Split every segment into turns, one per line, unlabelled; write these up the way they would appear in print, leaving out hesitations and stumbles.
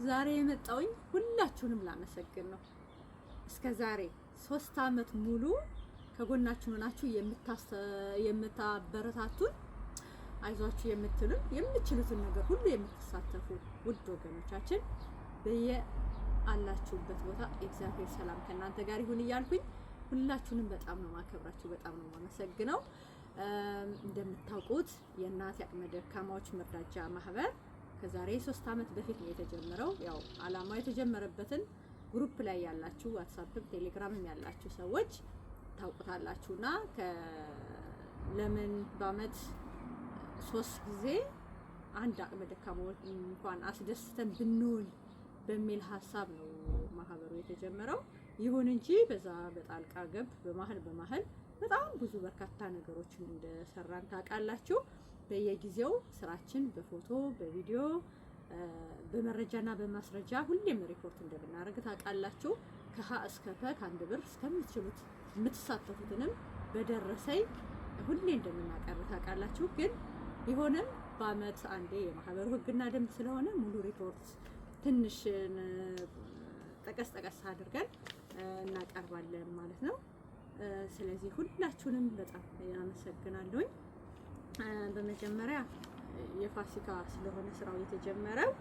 ዛሬ የመጣውኝ ሁላችሁንም ላመሰግን ነው። እስከ ዛሬ 3 አመት ሙሉ ከጎናችን ሆናችሁ የምታበረታቱን፣ አይዟችሁ የምትሉን፣ የምትችሉትን ነገር ሁሉ የምትሳተፉ ውድ ወገኖቻችን በየአላችሁበት ቦታ እግዚአብሔር ሰላም ከእናንተ ጋር ይሁን እያልኩኝ ሁላችሁንም በጣም ነው ማከብራችሁ፣ በጣም ነው ማመሰግነው። እንደምታውቁት የእናት አቅመ ደካማዎች መርዳጃ ማህበር ከዛሬ 3 አመት በፊት ነው የተጀመረው። ያው አላማው የተጀመረበትን ግሩፕ ላይ ያላችሁ ዋትስአፕም ቴሌግራምም ያላችሁ ሰዎች ታውቁታላችሁና ለምን በአመት 3 ጊዜ አንድ አቅመ ደካማዎች እንኳን አስደስተን ብንውል በሚል ሀሳብ ነው ማህበሩ የተጀመረው። ይሁን እንጂ በዛ በጣልቃ ገብ በመሀል በጣም ብዙ በርካታ ነገሮችን እንደሰራን ታውቃላችሁ። በየጊዜው ስራችን በፎቶ በቪዲዮ በመረጃና በማስረጃ ሁሌም ሪፖርት እንደምናደርግ ታውቃላችሁ። ከሀ እስከ ፐ ከአንድ ብር እስከምትችሉት የምትሳተፉትንም በደረሰኝ ሁሌ እንደምናቀርብ ታውቃላችሁ። ግን ቢሆንም በአመት አንዴ የማህበሩ ህግና ደንብ ስለሆነ ሙሉ ሪፖርት ትንሽ ጠቀስ አድርገን እናቀርባለን ማለት ነው። ስለዚህ ሁላችሁንም በጣም አመሰግናለሁኝ። በመጀመሪያ የፋሲካ ስለሆነ ስራው የተጀመረው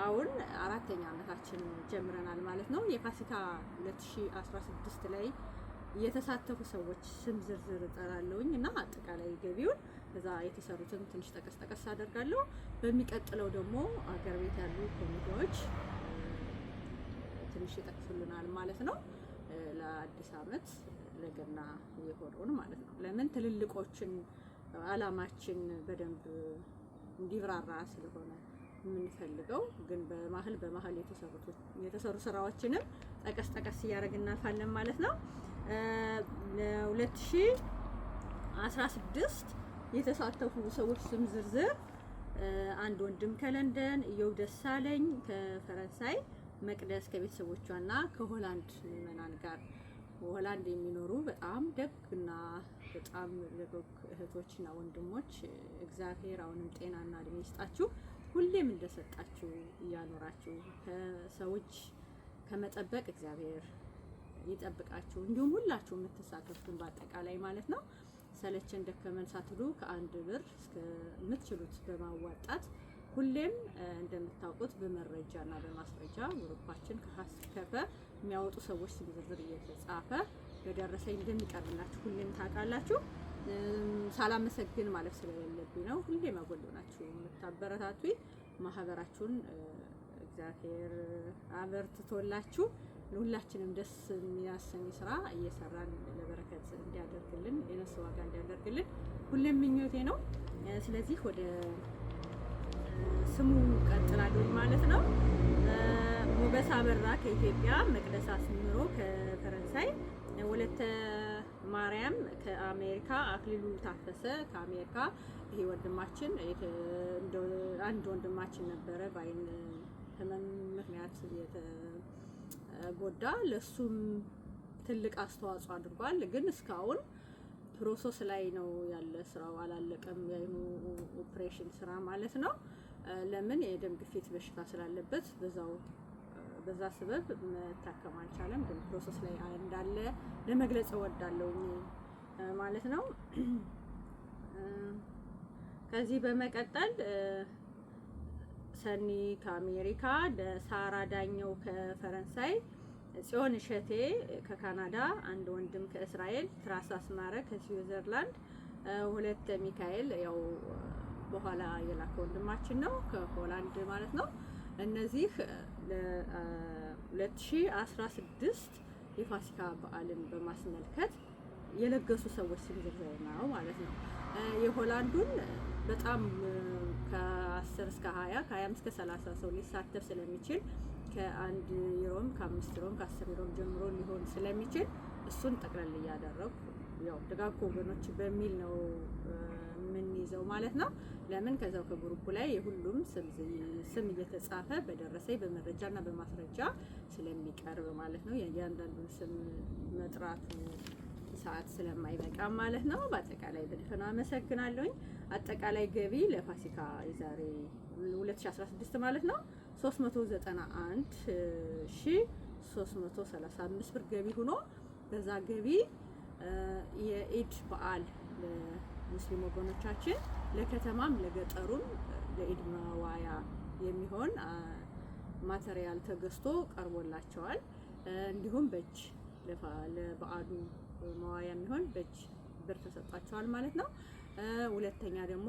አሁን 4ኛ አመታችን ጀምረናል ማለት ነው። የፋሲካ 2016 ላይ የተሳተፉ ሰዎች ስም ዝርዝር እጠራለሁኝ እና አጠቃላይ ገቢውን እዛ የተሰሩትን ትንሽ ጠቀስ አደርጋለሁ። በሚቀጥለው ደግሞ አገር ቤት ያሉ ኮሚቴዎች ትንሽ ይጠቅሱልናል ማለት ነው። ለአዲስ አመት ለገና የሆነውን ማለት ነው። ለምን ትልልቆችን አላማችን በደንብ እንዲብራራ ስለሆነ የምንፈልገው፣ ግን በመሀል የተሰሩ ስራዎችንም ጠቀስ እያደረግን እናልፋለን ማለት ነው። ለ2016 የተሳተፉ ሰዎች ስም ዝርዝር አንድ ወንድም ከለንደን፣ እየው ደሳለኝ ከፈረንሳይ፣ መቅደስ ከቤተሰቦቿና ከሆላንድ ምዕመናን ጋር ሆላንድ የሚኖሩ በጣም ደግና በጣም ለበግ እህቶችና ወንድሞች እግዚአብሔር አሁንም ጤናና እድሜ ይስጣችሁ። ሁሌም እንደሰጣችሁ እያኖራችሁ ከሰዎች ከመጠበቅ እግዚአብሔር ይጠብቃችሁ። እንዲሁም ሁላችሁ የምትሳተፉትን በአጠቃላይ ማለት ነው ሰለቸን ደከመን ሳትሉ ከአንድ ብር እስከ የምትችሉት በማዋጣት ሁሌም እንደምታውቁት በመረጃና በማስረጃ ግሩፓችን ከሀስከፈ የሚያወጡ ሰዎች ስም ዝርዝር እየተጻፈ በደረሰኝ እንደሚቀርብላችሁ ሁሌም ታውቃላችሁ። ሳላመሰግን ማለት ስለሌለብኝ ነው። ሁሌም አጎልናችሁ የምታበረታቱኝ ማህበራችሁን እግዚአብሔር አበርትቶላችሁ ለሁላችንም ደስ የሚያሰኝ ስራ እየሰራን ለበረከት እንዲያደርግልን የነሱ ዋጋ እንዲያደርግልን ሁሌም ምኞቴ ነው። ስለዚህ ወደ ስሙ ቀጥላለሁ ማለት ነው። ሞገስ አበራ ከኢትዮጵያ፣ መቅደስ አስምሮ ከፈረንሳይ፣ ወለተ ማርያም ከአሜሪካ፣ አክሊሉ ታፈሰ ከአሜሪካ። ይሄ ወንድማችን አንድ ወንድማችን ነበረ በአይን ህመም ምክንያት የተጎዳ፣ ለሱም ትልቅ አስተዋጽኦ አድርጓል። ግን እስካሁን ፕሮሰስ ላይ ነው ያለ፣ ስራው አላለቀም። የአይኑ ኦፕሬሽን ስራ ማለት ነው። ለምን የደም ግፊት በሽታ ስላለበት በዛ ስበብ መታከም አልቻለም። ግን ፕሮሰስ ላይ እንዳለ ለመግለጽ እወዳለሁ ማለት ነው። ከዚህ በመቀጠል ሰኒ ከአሜሪካ፣ ሳራ ዳኘው ከፈረንሳይ፣ ጽዮን እሸቴ ከካናዳ፣ አንድ ወንድም ከእስራኤል፣ ትራስ አስማረ ከስዊዘርላንድ፣ ሁለት ሚካኤል ያው በኋላ የላከ ወንድማችን ነው ከሆላንድ ማለት ነው። እነዚህ ለ2016 የፋሲካ በዓልን በማስመልከት የለገሱ ሰዎች ስም ዝርዝር ነው ማለት ነው። የሆላንዱን በጣም ከ10 እስከ 20 ከ25 እስከ 30 ሰው ሊሳተፍ ስለሚችል ከ1 ዩሮም ከ5 ዩሮም ከ10 ዩሮም ጀምሮ ሊሆን ስለሚችል እሱን ጠቅለል እያደረጉ ያው ደጋግ ወገኖች በሚል ነው የምንይዘው ማለት ነው። ለምን ከዛው ከግሩፑ ላይ የሁሉም ስም እየተጻፈ በደረሰኝ በመረጃና በማስረጃ ስለሚቀርብ ማለት ነው። የእያንዳንዱን ስም መጥራቱ ሰዓት ስለማይበቃ ማለት ነው። በአጠቃላይ በደፈናው አመሰግናለሁኝ። አጠቃላይ ገቢ ለፋሲካ የዛሬ 2016 ማለት ነው 391,335 ብር ገቢ ሆኖ በዛ ገቢ የኢድ በዓል ለሙስሊም ወገኖቻችን ለከተማም ለገጠሩም ለኢድ መዋያ የሚሆን ማቴሪያል ተገዝቶ ቀርቦላቸዋል። እንዲሁም በእጅ ለበዓሉ መዋያ የሚሆን በእጅ ብር ተሰጣቸዋል ማለት ነው። ሁለተኛ ደግሞ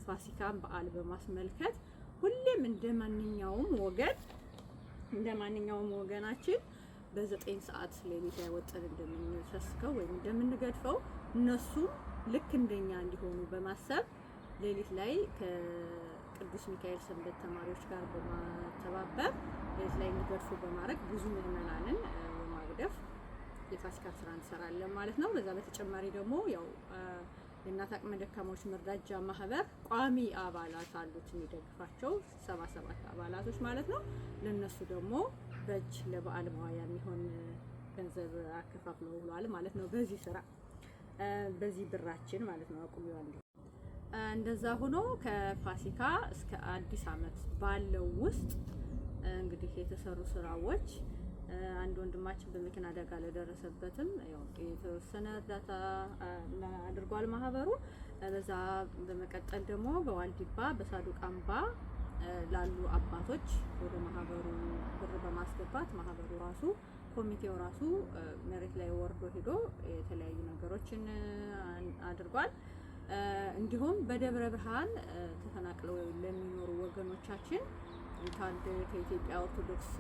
ፋሲካን በዓል በማስመልከት ሁሌም እንደማንኛውም ወገናችን በ9 ሰዓት ሌሊት ላይ ወጥተን እንደምንፈስከው ወይም እንደምንገድፈው እነሱም ልክ እንደኛ እንዲሆኑ በማሰብ ሌሊት ላይ ከቅዱስ ሚካኤል ሰንበት ተማሪዎች ጋር በማተባበር ሌሊት ላይ እንዲገድፉ በማድረግ ብዙ ምዕመናንን በማግደፍ የፋሲካ ስራ እንሰራለን ማለት ነው። በዛ በተጨማሪ ደግሞ ያው የእናት አቅመ ደካሞች መርዳጃ ማህበር ቋሚ አባላት አሉት የሚደግፋቸው 77 አባላቶች ማለት ነው። ለነሱ ደግሞ በእጅ ለበዓል መዋያ የሚሆን ገንዘብ አከፋፍሎ ውሏል ማለት ነው። በዚህ ስራ በዚህ ብራችን ማለት ነው አቁሚዋል። እንደዛ ሆኖ ከፋሲካ እስከ አዲስ አመት ባለው ውስጥ እንግዲህ የተሰሩ ስራዎች አንድ ወንድማችን በመኪና አደጋ ለደረሰበትም ያው የተወሰነ እርዳታ አድርጓል ማህበሩ። በዛ በመቀጠል ደግሞ በዋልዲባ በሳዱቅ አምባ ላሉ አባቶች ወደ ማህበሩ ብር በማስገባት ማህበሩ ራሱ ኮሚቴው ራሱ መሬት ላይ ወርዶ ሄዶ የተለያዩ ነገሮችን አድርጓል። እንዲሁም በደብረ ብርሃን ተፈናቅለው ለሚኖሩ ወገኖቻችን ከኢትዮጵያ ኦርቶዶክስ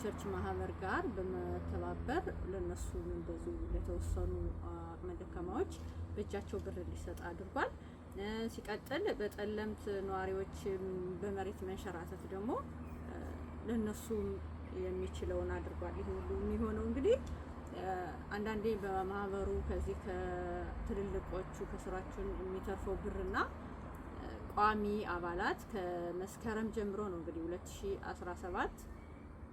ቸርች ማህበር ጋር በመተባበር ለነሱ እንደዚሁ ለተወሰኑ አቅመ ደካማዎች በእጃቸው ብር እንዲሰጥ አድርጓል። ሲቀጥል በጠለምት ነዋሪዎች በመሬት መንሸራተት ደግሞ ለነሱ የሚችለውን አድርጓል። ይሄ ሁሉ የሚሆነው እንግዲህ አንዳንዴ በማህበሩ ከዚህ ከትልልቆቹ ከስራችን የሚተርፈው ብርና ቋሚ አባላት ከመስከረም ጀምሮ ነው እንግዲህ 2017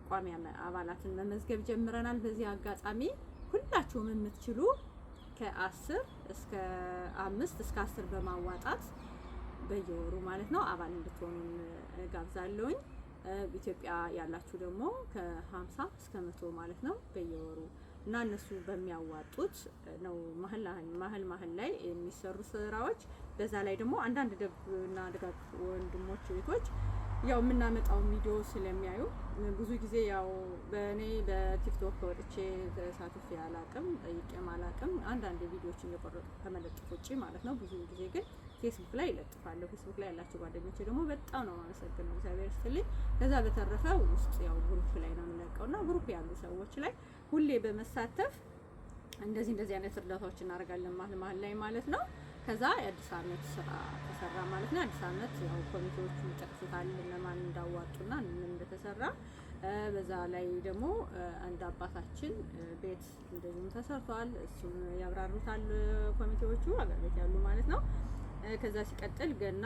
ቋሚ አባላትን መመዝገብ ጀምረናል። በዚህ አጋጣሚ ሁላችሁም የምትችሉ ከ10 እስከ 5 እስከ 10 በማዋጣት በየወሩ ማለት ነው አባል እንድትሆኑ ጋብዛለሁኝ። ኢትዮጵያ ያላችሁ ደግሞ ከ50 እስከ 100 ማለት ነው በየወሩ እና እነሱ በሚያዋጡት ነው መሀል ላይ የሚሰሩ ስራዎች። በዛ ላይ ደግሞ አንዳንድ ደግና ደጋግ ወንድሞች ቤቶች ያው የምናመጣው ቪዲዮ ስለሚያዩ ብዙ ጊዜ ያው በእኔ በቲክቶክ ወጥቼ ተሳትፌ አላቅም ጠይቄም አላቅም። አንዳንድ ቪዲዮዎችን እየቆረጡ ከመለጠፍ ውጪ ማለት ነው። ብዙ ጊዜ ግን ፌስቡክ ላይ ይለጥፋለሁ። ፌስቡክ ላይ ያላችሁ ጓደኞቼ ደግሞ በጣም ነው የማመሰግነው፣ እግዚአብሔር ይስጥልኝ። ከዛ በተረፈ ውስጥ ያው ግሩፕ ላይ ነው የምንለቀውና ግሩፕ ያሉ ሰዎች ላይ ሁሌ በመሳተፍ እንደዚህ አይነት እርዳታዎች እናደርጋለን መሀል ላይ ማለት ነው። ከዛ የአዲስ አመት ስራ ተሰራ ማለት ነው። አዲስ አመት ያው ኮሚቴዎቹ ይጠቅሱታል እነማን እንዳዋጡና ምን እንደተሰራ። በዛ ላይ ደግሞ አንድ አባታችን ቤት እንደዚሁም ተሰርቷል። እሱን ያብራሩታል ኮሚቴዎቹ አገር ቤት ያሉ ማለት ነው። ከዛ ሲቀጥል ገና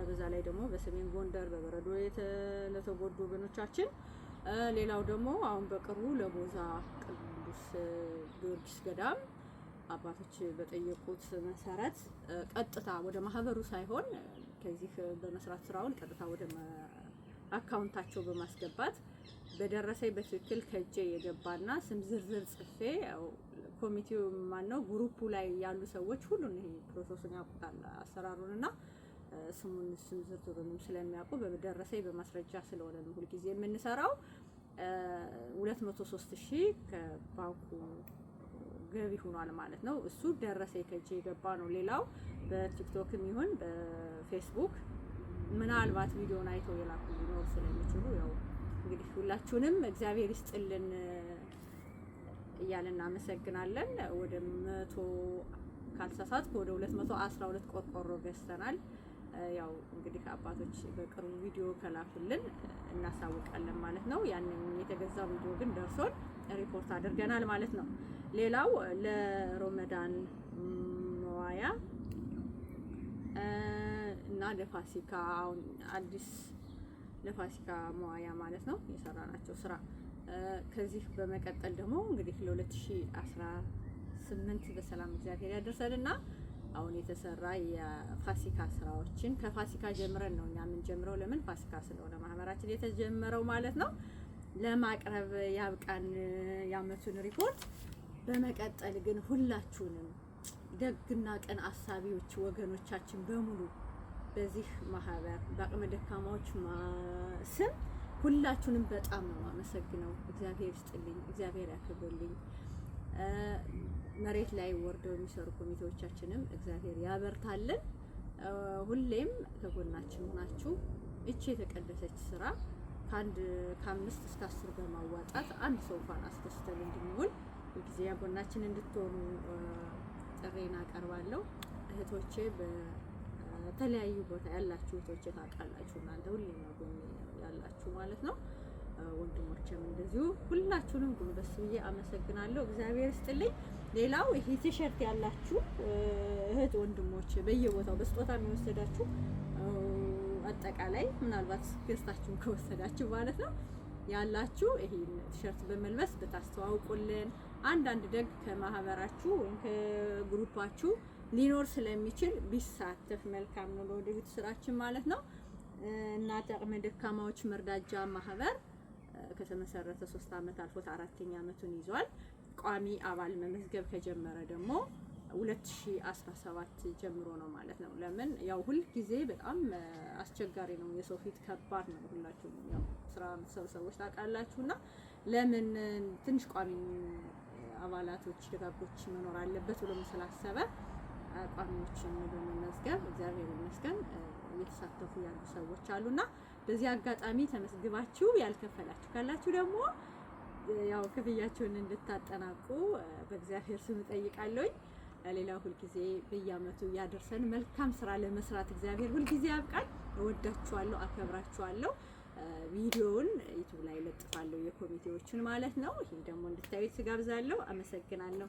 በዛ ላይ ደግሞ በሰሜን ጎንደር በበረዶ ለተጎዱ ወገኖቻችን፣ ሌላው ደግሞ አሁን በቅርቡ ለቦዛ ቅዱስ ጊዮርጊስ ገዳም አባቶች በጠየቁት መሰረት ቀጥታ ወደ ማህበሩ ሳይሆን ከዚህ በመስራት ስራውን ቀጥታ ወደ አካውንታቸው በማስገባት በደረሰኝ በትክክል ከእጄ የገባና ስም ዝርዝር ጽፌ ኮሚቴው ማነው ግሩፑ ላይ ያሉ ሰዎች ሁሉን ይሄ ፕሮሰሱን ያውቁታል አሰራሩንና ስም ዝርዝሩንም ስለሚያውቁ በደረሰኝ በማስረጃ ስለሆነ ነው ሁልጊዜ የምንሰራው። 203,000 ከባንኩ ገቢ ሆኗል ማለት ነው። እሱ ደረሰኝ ከእጄ የገባ ነው። ሌላው በቲክቶክም ይሁን በፌስቡክ ምናልባት ቪዲዮን አይተው የላኩ ሊኖሩ ስለሚችሉ ያው እንግዲህ ሁላችሁንም እግዚአብሔር ይስጥልን እያልን እናመሰግናለን። ወደ 100 ካልተሳሳትኩ ወደ 212 ቆርቆሮ ገዝተናል። ያው እንግዲህ አባቶች በቅርቡ ቪዲዮ ከላኩልን እናሳውቃለን ማለት ነው። ያንን የተገዛው ቪዲዮ ግን ደርሶን ሪፖርት አድርገናል ማለት ነው። ሌላው ለሮመዳን መዋያ እና ለፋሲካ አሁን አዲስ ለፋሲካ መዋያ ማለት ነው የሰራናቸው ስራ። ከዚህ በመቀጠል ደግሞ እንግዲህ ለ2018 በሰላም እግዚአብሔር ያደርሰንና አሁን የተሰራ የፋሲካ ስራዎችን ከፋሲካ ጀምረን ነው እኛ የምንጀምረው። ለምን ፋሲካ ስለሆነ ማህበራችን የተጀመረው ማለት ነው። ለማቅረብ ያብቃን የዓመቱን ሪፖርት። በመቀጠል ግን ሁላችሁንም ደግና ቀን አሳቢዎች ወገኖቻችን በሙሉ በዚህ ማህበር በአቅመ ደካማዎች ስም ሁላችሁንም በጣም ነው አመሰግነው። እግዚአብሔር ይስጥልኝ፣ እግዚአብሔር ያክብርልኝ። መሬት ላይ ወርደው የሚሰሩ ኮሚቴዎቻችንም እግዚአብሔር ያበርታልን። ሁሌም ከጎናችን ሆናችሁ እቺ የተቀደሰች ስራ ከ5 እስከ 10 በማዋጣት አንድ ሰው እንኳን አስደስተን እንድንውል ሁልጊዜ ጎናችን እንድትሆኑ ጥሬን አቀርባለሁ። እህቶቼ በተለያዩ ቦታ ያላችሁ እህቶቼ ታውቃላችሁ፣ እናንተ ሁሌም ነው ጎን ያላችሁ ማለት ነው። ወንድሞቼም እንደዚሁ ሁላችሁንም ጉንበስ ብዬ አመሰግናለሁ። እግዚአብሔር ይስጥልኝ። ሌላው ይሄ ቲሸርት ያላችሁ እህት ወንድሞቼ በየቦታው በስጦታ የሚወሰዳችሁ አጠቃላይ ምናልባት ገዝታችሁን ከወሰዳችሁ ማለት ነው ያላችሁ ይሄን ቲሸርት በመልበስ ብታስተዋውቁልን አንዳንድ ደግ ከማህበራችሁ ወይም ከግሩፓችሁ ሊኖር ስለሚችል ቢሳተፍ መልካም ነው ለወደፊት ስራችን ማለት ነው። እናት አቅመ ደካማዎች መርዳጃ ማህበር ከተመሰረተ 3 አመት አልፎት 4ኛ አመቱን ይዟል። ቋሚ አባል መመዝገብ ከጀመረ ደግሞ 2017 ጀምሮ ነው ማለት ነው። ለምን ያው ሁል ጊዜ በጣም አስቸጋሪ ነው፣ የሰው ፊት ከባድ ነው። ሁላችሁም ያው ስራ የምትሰሩ ሰዎች ታውቃላችሁና ለምን ትንሽ ቋሚ አባላቶች ደጋጎች መኖር አለበት ብሎ ስላሰበ ቋሚዎችን በመመዝገብ እግዚአብሔር ይመስገን እየተሳተፉ ያሉ ሰዎች አሉና በዚህ አጋጣሚ ተመስግባችሁ ያልከፈላችሁ ካላችሁ ደግሞ ያው ክፍያችሁን እንድታጠናቁ በእግዚአብሔር ስም ጠይቃለሁ። ሌላው ሁልጊዜ በየአመቱ ያደርሰን መልካም ስራ ለመስራት እግዚአብሔር ሁልጊዜ ያብቃል። እወዳችኋለሁ፣ አከብራችኋለሁ። ቪዲዮውን ዩቲዩብ ላይ ለጥፋለሁ የኮሚቴዎችን ማለት ነው። ይሄን ደግሞ እንድታዩት ጋብዛለሁ። አመሰግናለሁ።